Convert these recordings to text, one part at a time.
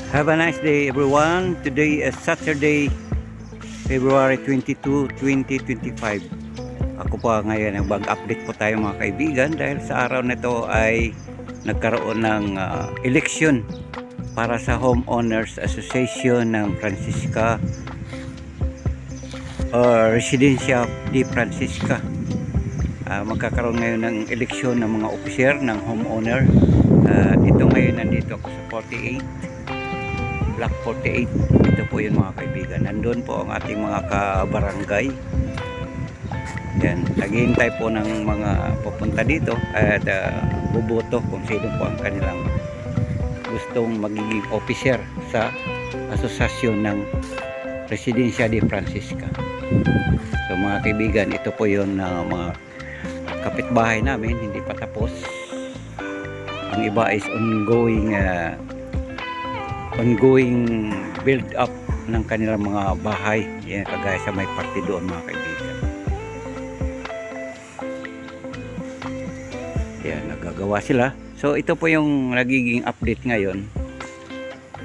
Have a nice day everyone. Today is Saturday, February 22, 2025. Ako po ngayon mag-update po tayo mga kaibigan dahil sa araw na ito ay nagkaroon ng election para sa Homeowners Association ng Francisca Residencia de Francisca. Magkakaroon ngayon ng eleksyon ng mga officer ng homeowner. Ito ngayon nandito ako sa 48 Block 48. Ito po yun mga kaibigan. Nandun po ang ating mga kabarangay. Yan. Naghihintay po ng mga pupunta dito at buboto kung sino po ang kanilang gustong magiging officer sa asosasyon ng Residencia de Francisca. So mga kaibigan, ito po yun na mga kapitbahay namin, hindi pa tapos. Ang iba is ongoing build up ng kanilang mga bahay. Yan, kagaya sa may parte doon mga kaibigan. Yan, nagagawa sila. So ito po yung nagiging update ngayon.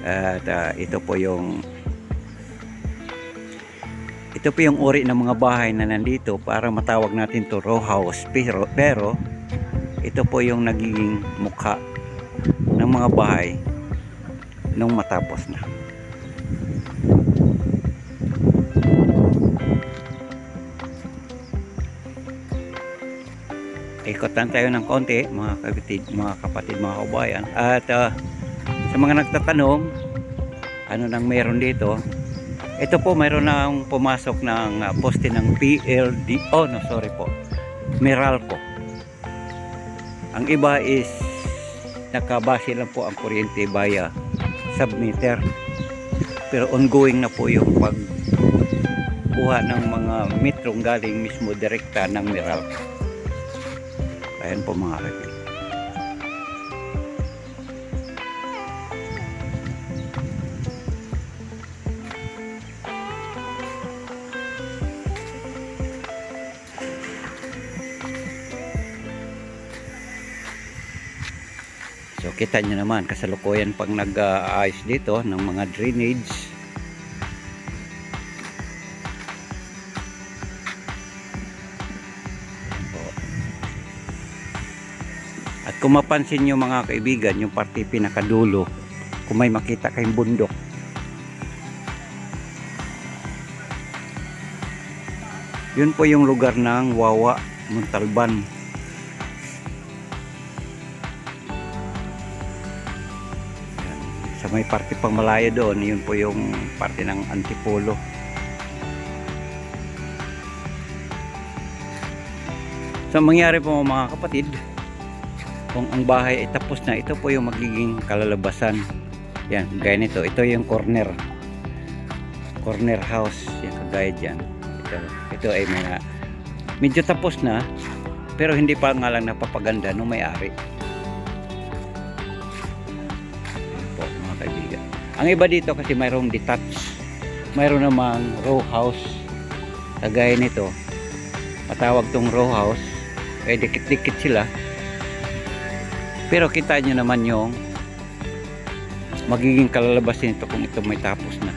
At ito po yung uri ng mga bahay na nandito para matawag natin to row house, pero ito po yung nagiging mukha ng mga bahay nung matapos na. Ikotan tayo ng konti mga kapatid, mga kabayan. At sa mga nagtatanong ano nang meron dito, ito po mayroon nang pumasok ng poste ng PLDO, Meralco. Ang iba is nakabase lang po ang kuryente via submeter, pero ongoing na po yung pagkuha ng mga metrong galing mismo direkta ng Meralco. Ayan po mga kaibigan. So kita nyo naman kasalukuyan pang nag-aayos dito ng mga drainage. At kung mapansin nyo mga kaibigan, yung parte pinakadulo, kung may makita kayong bundok, yun po yung lugar ng Wawa, Montalban. Sa may parte pang malayo doon, yun po yung parte ng Antipolo. So mangyari po mga kapatid, kung ang bahay ay tapos na, ito po yung magiging kalalabasan. Yan, gaya nito, ito yung corner house, yan kagaya dyan. Ito ay medyo tapos na, pero hindi pa nga lang napapaganda nung may-ari. Ang iba dito kasi mayroong detached, mayroon namang row house. Kagaya nito, patawag tong row house, dikit-dikit sila. Pero kita nyo naman yung magiging kalalabasin nito kung ito may tapos na.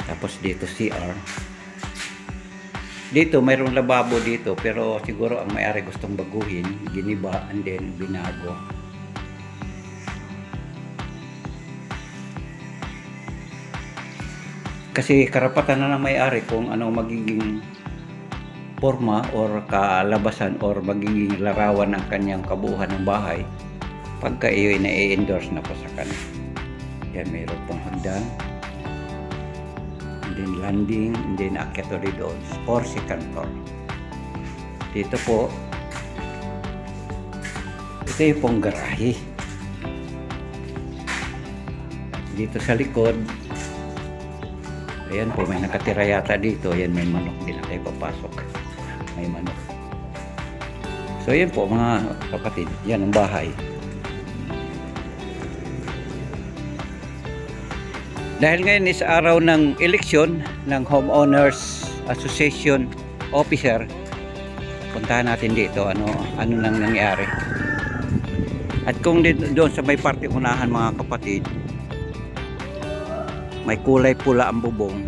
Tapos dito CR. Dito mayroong lababo dito, pero siguro ang may-ari gustong baguhin, giniba and then binago. Kasi karapatan na ng may-ari kung ano magiging forma or kalabasan or magiging larawan ng kanyang kabuuan ng bahay pagka iyo ay na-endorse na po sa kanya. Yan, mayroon pong hagdan, and then landing, and then akyat ulit doon or second floor. Dito po, ito yung pong garahe. Dito sa likod, ayan po, may nakatira yata dito. Ayan, may manok din na tayo papasok. May manok. So yan po mga kapatid, yan ang bahay. Dahil ngayon is araw ng eleksyon ng Homeowners Association Officer, puntahan natin dito ano nang nangyari. At kung doon sa may parte unahan mga kapatid, may kulay pula ang bubong.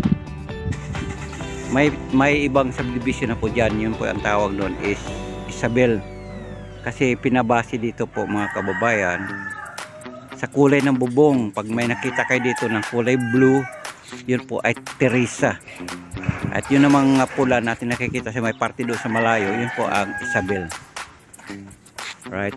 May ibang subdivision na po dyan, yun po ang tawag doon is Isabel. Kasi pinabase dito po mga kababayan sa kulay ng bubong. Pag may nakita kayo dito ng kulay blue, yun po ay Teresa. At yun namang pula natin nakikita sa may parte doon sa malayo, yun po ang Isabel. Right?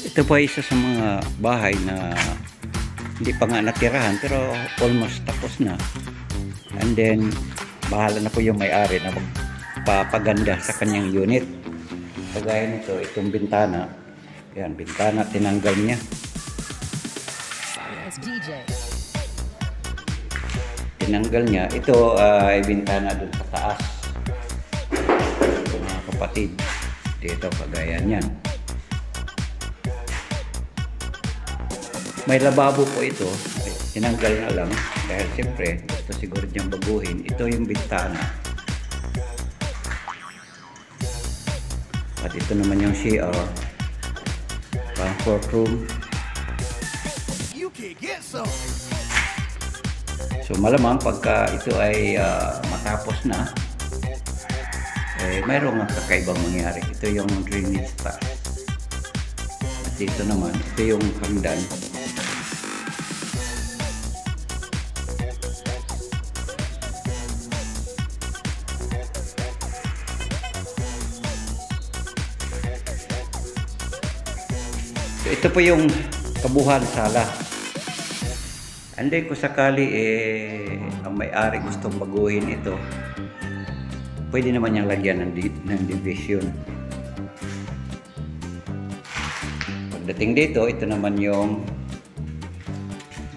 Ito po isa sa mga bahay na hindi pa nga natirahan pero almost tapos na. And then bahala na po yung may-ari na magpapaganda sa kanyang unit. Kagaya nito, itong bintana. Yan, bintana tinanggal niya. Tinanggal niya. Ito ay bintana doon sa taas. Ito mga kapatid. Dito kagaya niyan. May lababo po ito, tinanggal na lang dahil siyempre gusto siguro niyang baguhin. Ito yung bintana. At ito naman yung CR, comfort room. So malamang pagka ito ay matapos na, mayroong kakaibang mangyari. Ito yung drainage tax. At dito naman, ito yung hagdan. Ito po yung kabuhan sala. And then kung sakali ang may-ari gustong baguhin ito, pwede naman niyang lagyan ng division. Pagdating dito, ito naman yung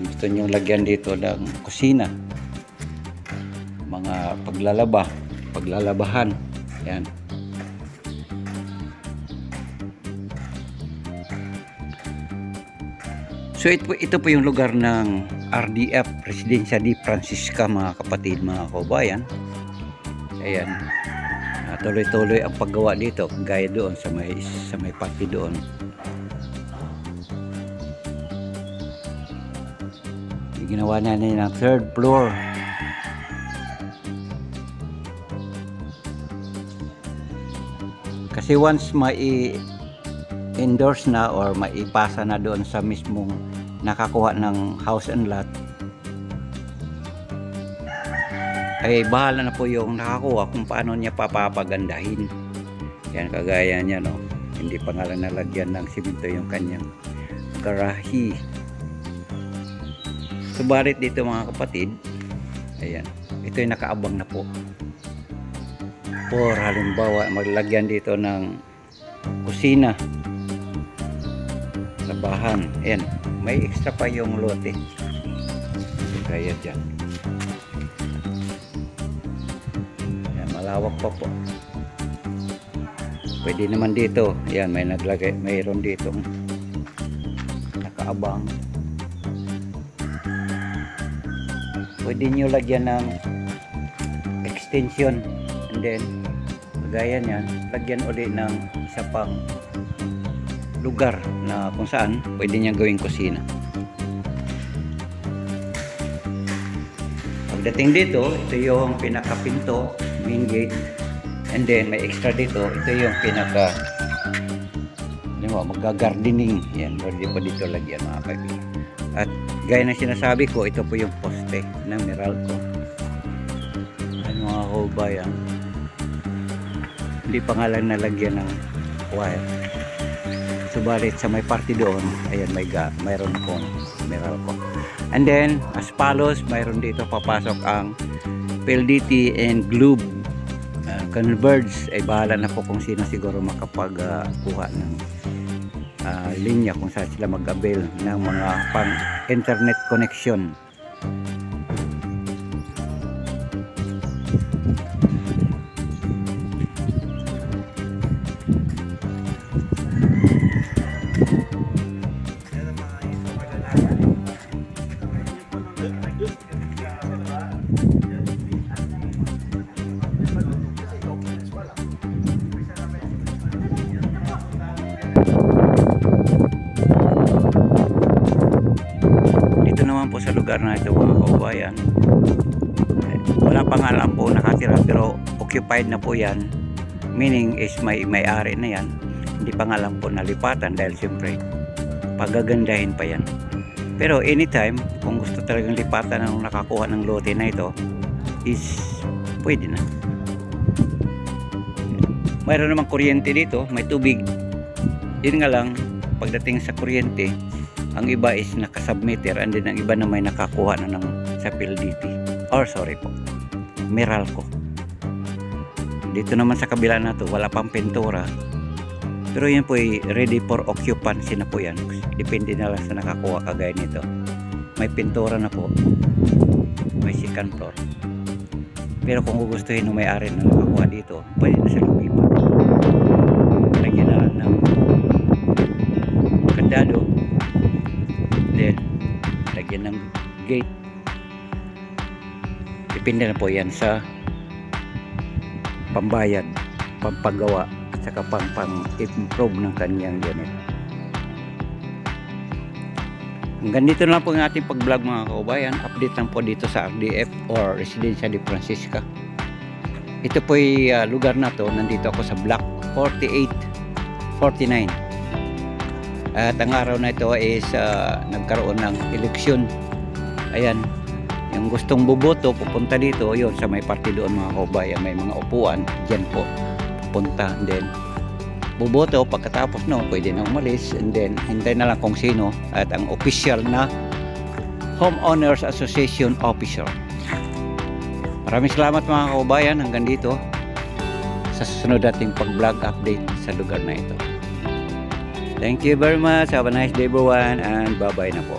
gusto niyong lagyan dito ng kusina. Mga paglalabahan. Yan. So ito po yung lugar ng RDF, Residencia di Francisca mga kapatid, mga kabayan. Ayan. Tuloy-tuloy ang paggawa dito, gaya doon sa may parte doon. Ginawa na nila ng 3rd floor. Kasi once endorse na or maipasa na doon sa mismong nakakuha ng house and lot, ay bahala na po yung nakakuha kung paano niya papapagandahin. Yan, kagaya niya, no, hindi pa nga lang nalagyan ng simento yung kanyang garahe. Subalit dito mga kapatid, ayan, ito yung nakaabang na po. For halimbawa maglagyan dito ng kusina, labahan, ayan, may extra pa yung lote kaya dyan. Ayan, malawak pa po. Pwede naman dito, ayan, mayroon ditong nakaabang. Pwede nyo lagyan ng extension, and then gaya niyan, lagyan ulit ng isa pang lugar na kung saan pwede niyang gawing kusina. Pagdating dito, ito yung pinakapinto, main gate, and then may extra dito, ito yung pinaka magga-gardening. Yan, pwede pa dito lagyan mga kaibigan. At Gaya ng sinasabi ko, ito po yung poste ng Meralco. Ano mga kabayan, hindi pa nga lang nalagyan ng wire. Subalit sa may party doon, ayan, mayroon pong Meralco. And then as follows, mayroon dito papasok ang PLDT and Globe. Converge ay bahala na po kung sino siguro makapagkuha ng linya kung saan sila mag-avail ng mga pang internet connection. Dito naman po sa lugar na ito mga kabayan, wala pa nga lang po nakatira pero occupied na po yan, meaning is may-ari na yan. Hindi pa nga lang po nalipatan dahil siyempre pagagandahin pa yan. Pero anytime kung gusto talagang lipatan ng nakakuha ng lote na ito is pwede na. Mayroon namang kuryente dito, may tubig. Yun nga lang, pagdating sa kuryente, ang iba is nakasubmeter and then ang iba na may nakakuha na ng sa PLDT or sorry po, Meralco. Dito naman sa kabila na to wala pang pintura, pero yan po ay ready for occupancy na po yan. Depende na lang sa nakakuha kagaya nito. May pintura na po, may second floor. Pero kung gugustuhin ng may-ari na nakakuha dito, pwede na siya lumipat. Lagyan na lang ng kandado, then lagyan ng gate. Depende na po yan sa pambayad, pampagawa at saka pang-improve ng kanyang unit. Hanggang dito lang po ang ating pag-vlog mga kaubayan. Update lang po dito sa RDF or Residencia de Francisca. Ito po ay lugar na to, nandito ako sa block 4849. At ang araw na ito is nagkaroon ng eleksyon. Ayan, yung gustong buboto pupunta dito, yun sa may party doon mga kaubayan, may mga upuan dyan po pupunta, and then buboto. Pagkatapos no, pwede na umalis, and then hintay na lang kung sino at ang official na Homeowners Association officer. Maraming salamat mga kaubayan, hanggang dito sa susunod nating pag-vlog update sa lugar na ito. Thank you very much. Have a nice day everyone, and bye bye na po.